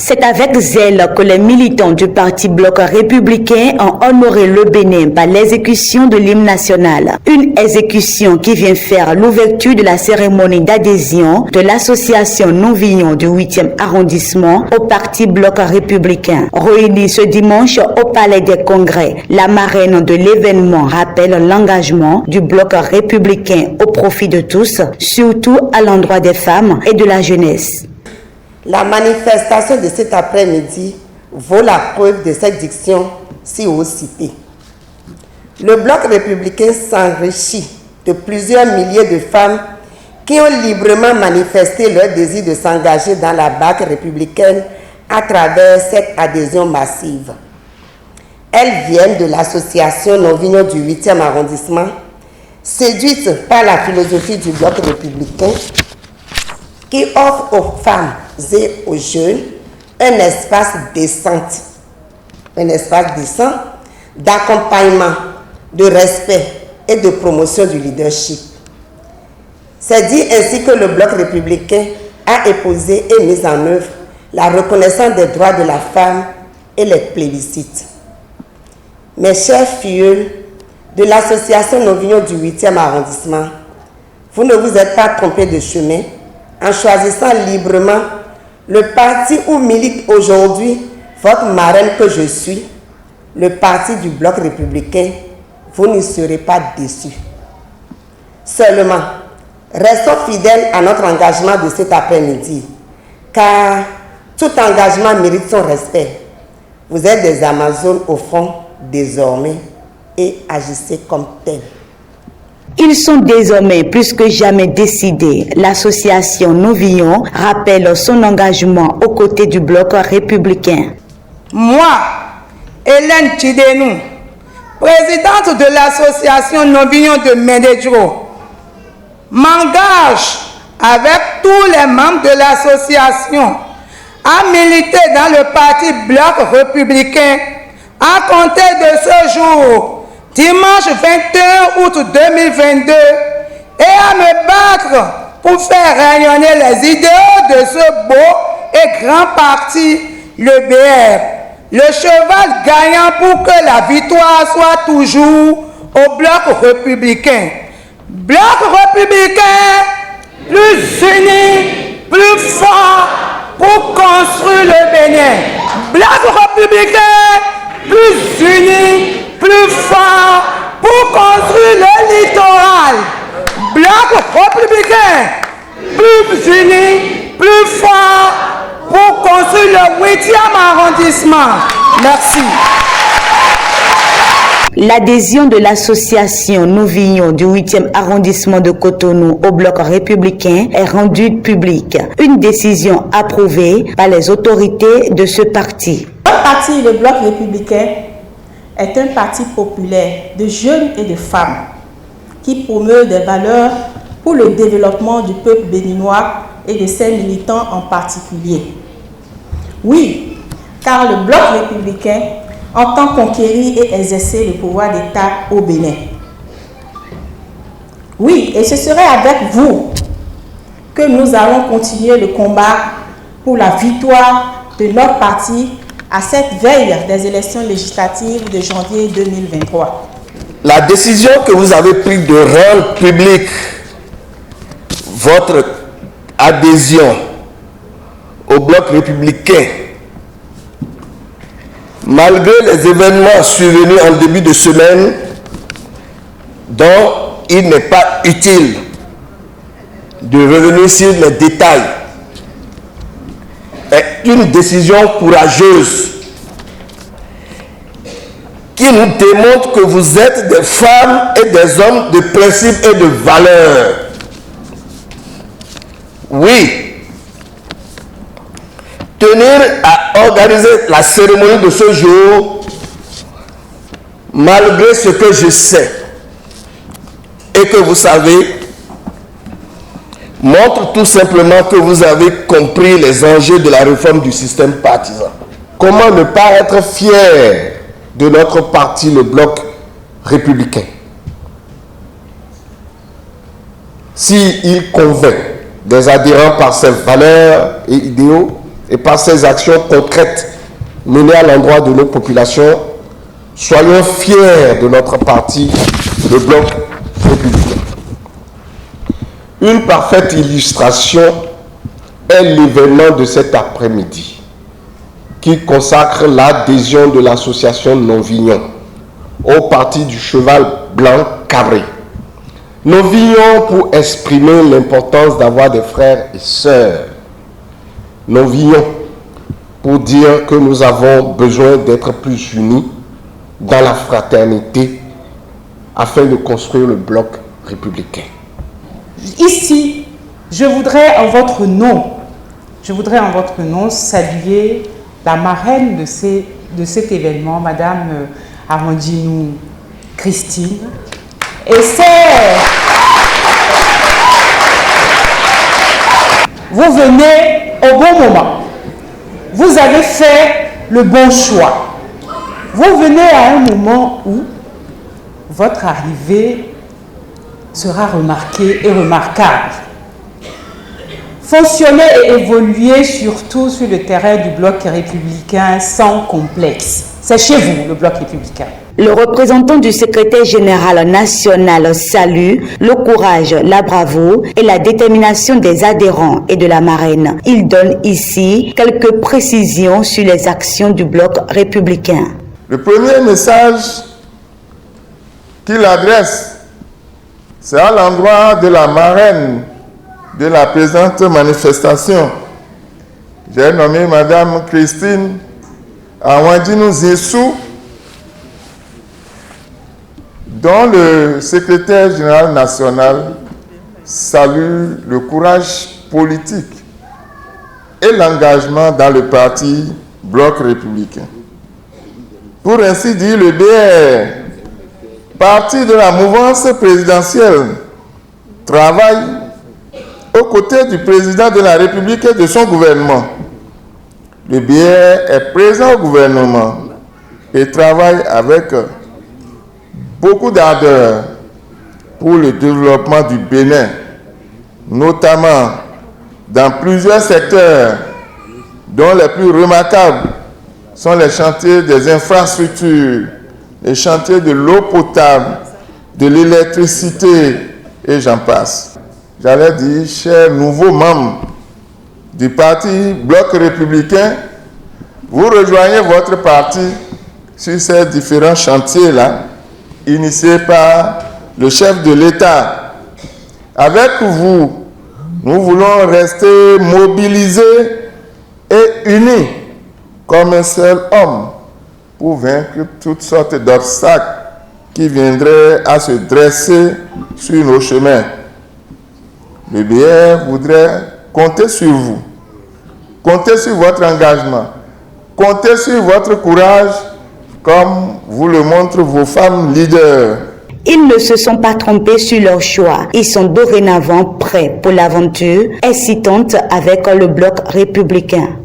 C'est avec zèle que les militants du Parti Bloc républicain ont honoré le Bénin par l'exécution de l'hymne national. Une exécution qui vient faire l'ouverture de la cérémonie d'adhésion de l'association Non-Villon du 8e arrondissement au Parti Bloc républicain. Réunie ce dimanche au Palais des Congrès, la marraine de l'événement rappelle l'engagement du Bloc républicain au profit de tous, surtout à l'endroit des femmes et de la jeunesse. La manifestation de cet après-midi vaut la preuve de cette diction si haut citée. Le Bloc républicain s'enrichit de plusieurs milliers de femmes qui ont librement manifesté leur désir de s'engager dans la barque républicaine à travers cette adhésion massive. Elles viennent de l'association Non-Villon du 8e arrondissement, séduites par la philosophie du Bloc républicain qui offre aux femmes et aux jeunes un espace décent, d'accompagnement, de respect et de promotion du leadership. C'est dit ainsi que le Bloc républicain a épousé et mis en œuvre la reconnaissance des droits de la femme et les plébiscites. Mes chers filles de l'association Non-Villon du 8e arrondissement, vous ne vous êtes pas trompés de chemin en choisissant librement le parti où milite aujourd'hui votre marraine que je suis, le parti du Bloc républicain. Vous n'y serez pas déçus. Seulement, restons fidèles à notre engagement de cet après-midi, car tout engagement mérite son respect. Vous êtes des Amazones au front désormais et agissez comme tels. Ils sont désormais plus que jamais décidés. L'association Non-Villon rappelle son engagement aux côtés du Bloc républicain. Moi, Hélène Tidénou, présidente de l'association Non-Villon de Médédjo, m'engage avec tous les membres de l'association à militer dans le Parti Bloc républicain à compter de ce jour, dimanche 21 août 2022, et à me battre pour faire rayonner les idéaux de ce beau et grand parti, le BR, le cheval gagnant pour que la victoire soit toujours au Bloc républicain. Bloc républicain, plus uni, plus fort pour construire le Bénin. Bloc républicain, plus unis, plus fort pour construire le littoral. Bloc républicain, plus unis, plus fort pour construire le 8e arrondissement. Merci. L'adhésion de l'association Non-Villon du 8e arrondissement de Cotonou au Bloc républicain est rendue publique. Une décision approuvée par les autorités de ce parti. Notre parti, le Bloc républicain, est un parti populaire de jeunes et de femmes qui promeut des valeurs pour le développement du peuple béninois et de ses militants en particulier. Oui, car le Bloc républicain entend conquérir et exercer le pouvoir d'État au Bénin. Oui, et ce serait avec vous que nous allons continuer le combat pour la victoire de notre parti à cette veille des élections législatives de janvier 2023. La décision que vous avez prise de rendre publique votre adhésion au Bloc républicain, malgré les événements survenus en début de semaine, dont il n'est pas utile de revenir sur les détails, est une décision courageuse qui nous démontre que vous êtes des femmes et des hommes de principe et de valeur. Oui, tenir à organiser la cérémonie de ce jour, malgré ce que je sais et que vous savez, montre tout simplement que vous avez compris les enjeux de la réforme du système partisan. Comment ne pas être fier de notre parti, le Bloc républicain, s'il convainc des adhérents par ses valeurs et idéaux, et par ces actions concrètes menées à l'endroit de nos populations, soyons fiers de notre parti, le Bloc républicain. Une parfaite illustration est l'événement de cet après-midi qui consacre l'adhésion de l'association Non-Vignon au parti du cheval blanc cabré. Non-Vignon pour exprimer l'importance d'avoir des frères et sœurs. Non-Vignon pour dire que nous avons besoin d'être plus unis dans la fraternité afin de construire le bloc républicain. Ici, je voudrais en votre nom saluer la marraine de cet événement, Madame Armandinou Christine. Et vous venez au bon moment. Vous avez fait le bon choix. Vous venez à un moment où votre arrivée sera remarquée et remarquable. Fonctionner et évoluer surtout sur le terrain du bloc républicain sans complexe. C'est chez vous, le bloc républicain. Le représentant du secrétaire général national salue le courage, la bravoure et la détermination des adhérents et de la marraine. Il donne ici quelques précisions sur les actions du bloc républicain. Le premier message qu'il adresse, c'est à l'endroit de la marraine de la présente manifestation. J'ai nommé Madame Christine Armandinou Zissou, dont le secrétaire général national salue le courage politique et l'engagement dans le parti Bloc républicain. Pour ainsi dire, le BR, parti de la mouvance présidentielle, travaille aux côtés du président de la République et de son gouvernement. Le BR est présent au gouvernement et travaille avec beaucoup d'ardeur pour le développement du Bénin, notamment dans plusieurs secteurs, dont les plus remarquables sont les chantiers des infrastructures, les chantiers de l'eau potable, de l'électricité, et j'en passe. J'allais dire, chers nouveaux membres du parti Bloc républicain, vous rejoignez votre parti sur ces différents chantiers-là, initiés par le chef de l'État. Avec vous, nous voulons rester mobilisés et unis comme un seul homme pour vaincre toutes sortes d'obstacles qui viendraient à se dresser sur nos chemins. Le BR voudrait compter sur vous, compter sur votre engagement, compter sur votre courage, comme vous le montrent vos femmes leaders. Ils ne se sont pas trompés sur leur choix. Ils sont dorénavant prêts pour l'aventure excitante avec le bloc républicain.